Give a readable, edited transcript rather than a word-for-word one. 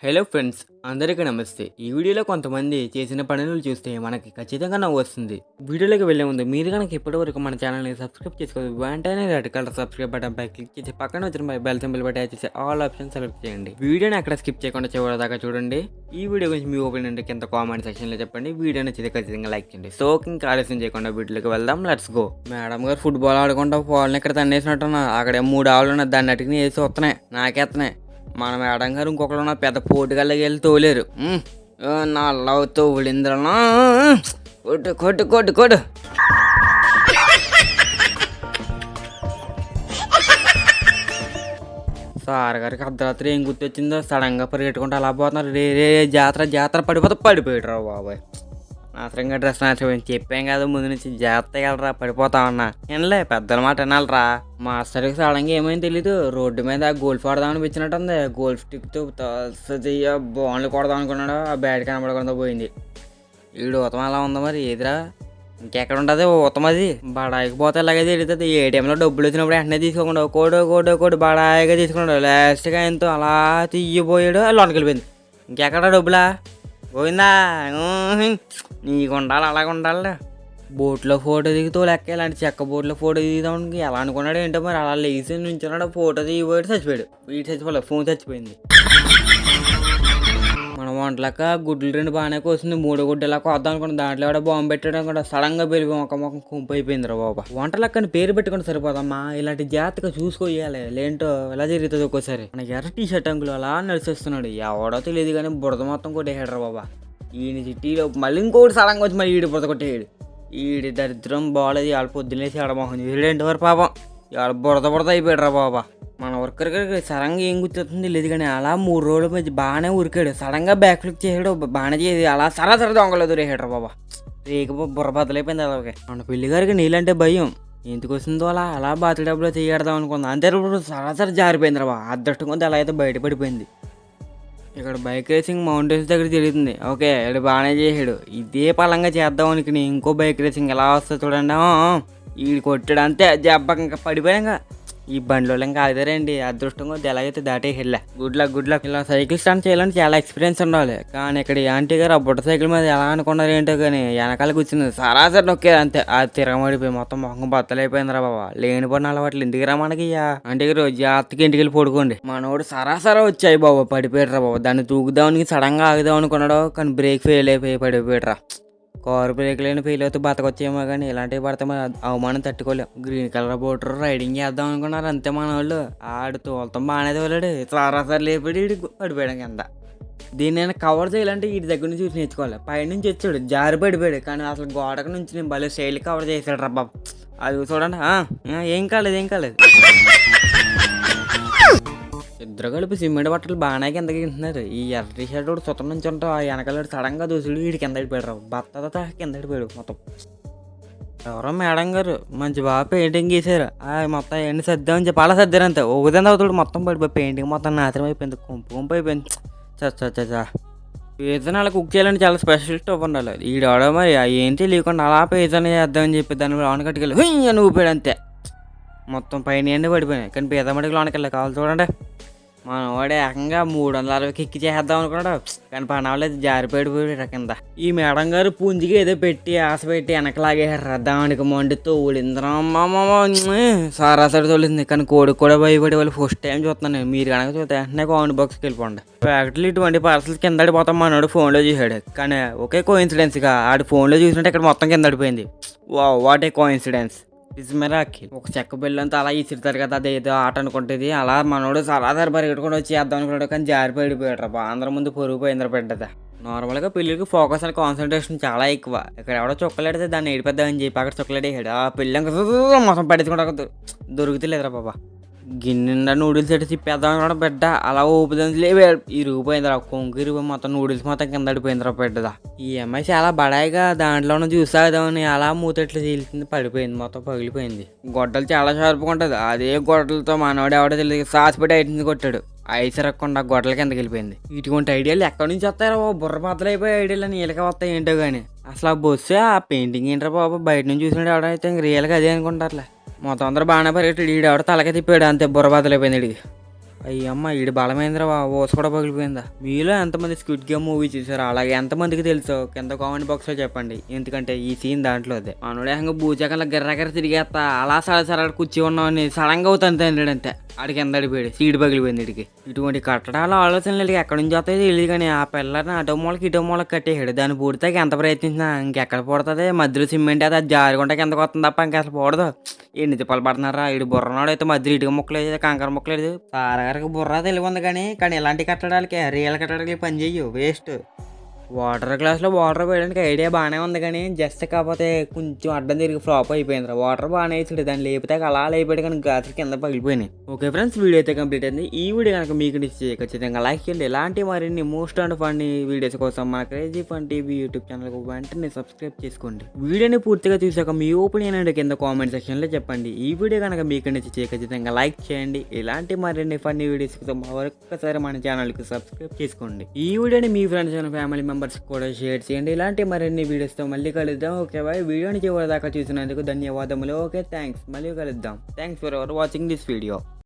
Hello friends, అందరికీ నమస్తే. ఈ వీడియోలో కొంతమంది చేసిన పనులు చూస్తే మనకి ఖచ్చితంగా నవ్వు వస్తుంది. వీడియోలోకి వెళ్ళే ముందు మీరు కనుక ఇప్పటివరకు మన ఛానల్ని సబ్స్క్రైబ్ చేసుకోవాలి, వెంటనే రెడ్ కలర్ సబ్స్క్రైబ్ బటన్ పై క్లిక్ చేసి పక్కన వచ్చిన బెల్ సింబల్ బట్టి చేసి ఆల్ ఆప్షన్ సెలెక్ట్ చేయండి. వీడియోని అక్కడ స్కిప్ చేయకుండా చివరి దాకా చూడండి. ఈ వీడియో గురించి మీ ఒపీనియన్ కింద కామెంట్ సెక్షన్లో చెప్పండి. వీడియో నచ్చితే ఖచ్చితంగా లైక్ చేయండి. సో ఇంకా ఆలస్యం చేయకుండా వీడియోకి వెళ్దాం. Let's go. మేడం గారు ఫుట్బాల్ ఆడుకుంటా వాళ్ళని ఇక్కడ తన్నేసినట్టున్నా. అక్కడే 3 ఆవులు ఉన్నాయి, దాన్ని అటుకుని వేసి వస్తున్నాయి, నాకెత్తనాయి. మన మేడం గారు ఇంకొకరు ఉన్న పెద్ద పోటుగల్లకి వెళ్ళి తోలేరు. నా లవ్ తోలింద్రనా, కొట్టు కొట్టు కొట్టు కొట్టు. సార్ గారికి అర్ధరాత్రి ఏం గుర్తొచ్చిందో సడన్గా పరిగెట్టుకుంటూ అలా పోతున్నారు. రే రే జాతర జాతర పడిపోయాడు రా బాబాయ్. నాసరంగా డ్రెస్ నాశనం చెప్పాం కదా ముందు నుంచి, జాగ్రత్తగా వెళ్ళరా పడిపోతా ఉన్నా. వినలే, పెద్దల మాట వినాలరా. మాస్టర్కి సడన్గా ఏమైంది తెలీదు, రోడ్డు మీద గోల్ఫ్ ఆడదామని వచ్చినట్టుంది. గోల్ఫ్ స్టిక్తో బాన్లు కొడదాం అనుకున్నాడు, ఆ బ్యాట్ కనబడకుండా పోయింది. వీడు ఉతమం అలా ఉందా మరి, ఏదిరా ఇంకెక్కడ ఉంటుంది ఉతమ? అది బడాయికి పోతే ఇలాగే తిరుగుతుంది. ఏటీఎంలో డబ్బులు వచ్చినప్పుడు వెంటనే తీసుకోకుండా కోడు బడాయిగా తీసుకున్నాడు. లాస్ట్గా ఆయనతో అలా తీయబోయాడు, లోనికి వెళ్ళిపోయింది. ఇంకెక్కడ డబ్బులా పోయిందా? నీకు ఉండాలి, అలాగ ఉండాలి. బోట్లో ఫోటో దిగుతూ లెక్క, ఇలాంటి చెక్క బోట్లో ఫోటో దిగుదానికి ఎలా అనుకున్నాడు ఏంటో మరి. అలా లేచి నుంచున్నాడు, ఫోటో దిగిపోయాడు, చచ్చిపోయాడు. వీటి చచ్చిపోలేదు, ఫోన్ చచ్చిపోయింది. మన వంటలక గుడ్లు 2 బాగానే కోసింది, 3 గుడ్డు ఇలా కోద్దాం అనుకున్నా. దాంట్లో కూడా బాంబు పెట్టడం కూడా సడన్గా పెరిగి మొక్క కుంపు అయిపోయింది రా బాబా. వంటలక్కని పేరు పెట్టుకుని సరిపోదమ్మా, ఇలాంటి జాగ్రత్తగా చూసుకోవాలి, లేంటో ఇలా జరుగుతుంది ఒక్కోసారి. మనకి ఎర్ర టీ షర్ట్ అంకులు అలా నడిచేస్తున్నాడు, ఎవడో తెలియదు కానీ బురద మొత్తం కొట్టేసాడు రా బాబా. ఈయన చిట్టీలో మళ్ళీ ఇంకోటి సడన్గా వచ్చి మళ్ళీ ఈడు బురద కొట్టేయాడు. ఈడి దరిద్రం బాగాలేదు, వాళ్ళ పొద్దున్నేసి ఆడమోహన్ వీడేంటి వారు పాపం, వాళ్ళ బురద అయిపోయాడు రా బాబా. మన వర్కర్కి సడన్గా ఏం గుర్తుంది లేదు కానీ అలా 3 రోజుల మధ్య బాగానే ఉరికాడు. సడన్గా బ్యాక్ ఫ్లిప్ చేసాడు, బాగానే చేసి అలా సరా దొంగలేదు రేహాడు రా బాబా. రేపు బుర్ర బద్దలైపోయింది అలాగే. మన పెళ్లి గారికి నీళ్ళంటే భయం, ఎందుకు వస్తుందో అలా అలా బాతి డబ్బులో తీయడదాం అనుకుంది. అంతే ఇప్పుడు సరాసరి జారిపోయింది రా బాబా. అదృష్టం కొంత అలా అయితే బయటపడిపోయింది. ఇక్కడ బైక్ రేసింగ్ మౌంటైన్స్ దగ్గర తిరుగుతుంది. ఓకే, ఇక్కడ బాగానే చేసాడు. ఇదే పలంగా చేద్దాం అనుకుని ఇంకో బైక్ రేసింగ్ ఎలా వస్తుంది చూడండి. వీడు కొట్టాడు అంతే, జబ్బకి ఇంకా పడిపోయాక ఈ బండిలో ఇంకా ఆగిదారండి. అదృష్టంగా ఎలాగైతే దాటేసిలే. Good luck. ఇలా సైకిల్ స్టాండ్ చేయాలని చాలా ఎక్స్పీరియన్స్ ఉండాలి. కానీ ఇక్కడ ఆంటీ గారు ఆ బుట్ట సైకిల్ మీద ఎలా అనుకున్నారు ఏంటో కానీ వెనకాల కూర్చుంది, సరాసరి నొక్కేది అంతే. అది తిరగమడిపోయి మొత్తం మొహం బద్దలైపోయిందిరా బాబా. లేని పడిన అలవాట్లు ఎందుకు రా మనకి. ఆంటీ గారు జాగ్రత్తగా ఇంటికి వెళ్ళి పడుకోండి. మనోడు సరాసరి వచ్చాయి బాబా, పడిపోయాడు రా బాబా. దాన్ని తూగుదానికి సడన్గా ఆగుదాం అనుకున్నాడు, కానీ బ్రేక్ ఫెయిల్ అయిపోయి పడిపోయాడు రా. కారు బ్రేక్లైనా ఫెయిల్ అవుతూ బతకొచ్చేమో కానీ ఇలాంటివి పడితే అవమానం తట్టుకోలేం. గ్రీన్ కలర్ బోటర్ రైడింగ్ చేద్దాం అనుకున్నారు అంతే మన వాళ్ళు. ఆడు తోలతం బాగానే తోలాడు, సరాసరి లేపాడు, వీడి పడిపోయాడు కింద. దీన్ని నేను కవర్ చేయాలంటే వీటి దగ్గర నుంచి చూసి నేర్చుకోవాలి. పైనుంచి వచ్చాడు, జారి పడిపోయాడు, కానీ అసలు గోడకు నుంచి నేను భలే స్టైల్ కవర్ చేశాడు రా బాబు. అది చూడండి, ఏం కాలేదు. ఇద్దరు కలిపి సిమెంట్ బట్టలు బాగానే కిందకి తింటున్నారు. ఈ ఎర్ర టీ షర్ట్ కూడా సుతం నుంచి ఉంటావు, ఆ వెనకాల సడన్గా దూసుడు వీడి కింద పడిపోయాడు రావు. బత్త కింద పడిపోయాడు మొత్తం. ఎవరో మేడం గారు మంచి బాగా పెయింటింగ్ గీసారు, మొత్తం ఎండి సర్దామని చెప్పి అలా సర్దారు అంతే. ఒకదాని అవుతాడు మొత్తం పడిపోయి పెయింటింగ్ మొత్తం నాశనం అయిపోయింది, కుంపు అయిపోయింది. చచ్చా పిజ్జాని అలా కుక్ చేయాలంటే చాలా స్పెషలిస్ట్ ఉండాలి. ఈడవడం మరి ఏంటి లేకుండా అలా పిజ్జాని చేద్దామని చెప్పి దాన్ని లోన కట్టుకెళ్ళి అని ఊపాడు అంతే. మొత్తం పైన ఎండి పడిపోయినాయి, కానీ పిజ్జా మటుకు లోనకెళ్ళి కావాలి చూడండి. మనం వాడే ఏకంగా 360 ఎక్కి చేద్దాం అనుకున్నాడు, కానీ పనవలేదు, జారిపడిపోయాడు కింద. ఈ మేడం గారు పుంజికి ఏదో పెట్టి ఆశ పెట్టి వెనకలాగేసారు. దానికి మండితో ఊడింద్రమ్మ సరాసరి తోలింది. కానీ కోడికి కూడా భయపడే వాళ్ళు ఫస్ట్ టైం చూస్తున్నాను. మీరు కనుక చూస్తే వెంటనే కామెంట్ బాక్స్కి వెళ్ళిపోండి. ఫ్యాక్టరీలో ఇటువంటి పార్సల్స్ కింద పడిపోతాం మనోడు ఫోన్లో చూసాడు, కానీ ఒకే కోఇన్సిడెన్స్గా ఆడు ఫోన్లో చూసినట్టు ఇక్కడ మొత్తం కింద పడిపోయింది. What a coincidence. ఒక చెక్క బిల్లు అంతా అలా ఇచ్చిరుతారు కదా, అదేదో ఆట అనుకుంటుంది. అలా మనోడు సరాసరి పరిగెట్టుకుని వచ్చి చేద్దాం అనుకున్నాడు, కానీ జారిపడిపోయాడు రా. అందరి ముందు పొరుగు పోయిందిరా పెద్దదా. నార్మల్గా పెళ్ళికి ఫోకస్ అండ్ కాన్సన్ట్రేషన్ చాలా ఎక్కువ. ఇక్కడ ఎవడో చొక్కలేడితే దాన్ని ఏడిపోద్దామని చెప్పి అక్కడ చొక్కలేడేసాడు. ఆ పెళ్ళి మొత్తం పట్టించుకుంటా దొరుకుతలేదురా బాబా. గిన్నె నూడిల్స్ ఎట్టి తిప్పేద్దాం అనుకున్నా బిడ్డ, అలా ఊపిదానికి లేవే ఇరిగిపోయిందిరా. కొంగు ఇరిగి మొత్తం నూడిల్స్ మొత్తం కింద పడిపోయిందిరా బిడ్డదా. ఈ అమ్మాయి చాలా బడాయిగా దాంట్లోనే చూసాదామని అలా మూతట్లు చీల్చింది, పడిపోయింది, మొత్తం పగిలిపోయింది. గొడ్డలు చాలా షార్ప్గా ఉంటుంది, అదే గొడ్డలతో మనవాడు ఎవడో తెలియదు సాసిపెట్టి ఐటింది కొట్టాడు. ఐసరకుండా గొడ్డల కిందకి వెళ్ళిపోయింది. ఇటువంటి ఐడియాలు ఎక్కడి నుంచి వస్తాయో, బుర్ర బద్దలైపోయి ఐడియాలు నీళ్ళకి వస్తాయి ఏంటో కానీ. అసలు ఆ బస్సు ఆ పెయింటింగ్ ఏంట్రా బాబు, బయట నుంచి చూసినాడు ఎవడైతే ఇంక రియల్గా అదే అనుకుంటారులే. మొత్తం అందరూ బాగానే పరిగెట్టాడు, ఈడు ఎవడ తలకే తిప్పాడు అంతే, బుర్ర బద్దలైపోయింది. ఇడికి అయ్యమ్మ ఈడు బలమేంద్ర ఊస కూడా పగిలిపోయిందా. మీలో ఎంతమంది స్క్విడ్ గేమ్ మూవీ చూసారో అలాగే ఎంతమందికి తెలుసో కింద కామెంట్ బాక్స్లో చెప్పండి. ఎందుకంటే ఈ సీన్ దాంట్లోదే. మనోడేహంగా భూచకంలో గిర్రగిర్ర తిరిగేస్తా అలా సడసడ కూర్చి ఉన్నామని సడన్గా అవుతాను తండ్రి. ఆడికి ఎంత అడిపోయాడు, సీటు పగిలిపోయింది ఇడికి. ఇటువంటి కట్టడాల ఆలోచనలు ఎక్కడి నుంచి వస్తాయో తెలియదు కానీ ఆ పిల్లర్ని అటో మూలకి ఇటో మూలకి కట్టేసాడు. దాన్ని పూర్తిగా ఎంత ప్రయత్నించినా ఇంకెక్కడ పడుతుంది, మధ్యలో సిమెంట్ అది జారుకుంటే కిందకు వస్తుంది తప్ప ఇంకా అసలు పోడదు. ఎన్ని తిప్పలు పడుతున్నారా ఇటు బుర్రనాడు అయితే మధ్యలో ఇటుక ముక్కలేదు, కంకర ముక్కలేదు. సారగారికి బుర్ర తెలివి ఉంది కానీ ఇలాంటి కట్టడాలకి రియల్ కట్టడాలకి పని చెయ్యు, వేస్ట్. వాటర్ గ్లాస్లో వాటర్ పోయడానికి ఐడియా బాగానే ఉంది కానీ జస్ట్ కాకపోతే కొంచెం అడ్డం తిరిగి ఫ్లాప్ అయిపోయింది. వాటర్ బాగానే వేసాడు, దాన్ని లేపితే అలా లేపాడు కానీ గ్లాసులు కింద పగిలిపోయినాయి. ఓకే ఫ్రెండ్స్, వీడియో అయితే కంప్లీట్ అయింది. ఈ వీడియో కనుక మీకు నచ్చితే ఖచ్చితంగా లైక్ చేయండి. ఇలాంటి మరిన్ని మోస్ట్ అండ్ ఫన్నీ వీడియోస్ కోసం మన క్రేజీ ఫన్ టీవీ యూట్యూబ్ ఛానల్కి వెంటనే సబ్స్క్రైబ్ చేసుకోండి. వీడియోని పూర్తిగా చూసాక మీ ఒపీనియన్ అంటే కింద కామెంట్ సెక్షన్లో చెప్పండి. ఈ వీడియో కనుక మీకు నచ్చితే ఖచ్చితంగా లైక్ చేయండి. ఇలాంటి మరిన్ని ఫన్నీ వీడియోస్ కోసం మరొకసారి మన ఛానల్కి సబ్స్క్రైబ్ చేసుకోండి. ఈ వీడియోని మీ ఫ్రెండ్స్ అండ్ ఫ్యామిలీ మెంబర్స్ కూడా షేర్ చేయండి. ఇలాంటి మరిన్ని వీడియోస్తో మళ్ళీ కలుద్దాం. Okay bye. వీడియోని చివరి దాకా చూసినందుకు ధన్యవాదములు. Okay thanks. మళ్ళీ కలుద్దాం. Thanks for watching this video.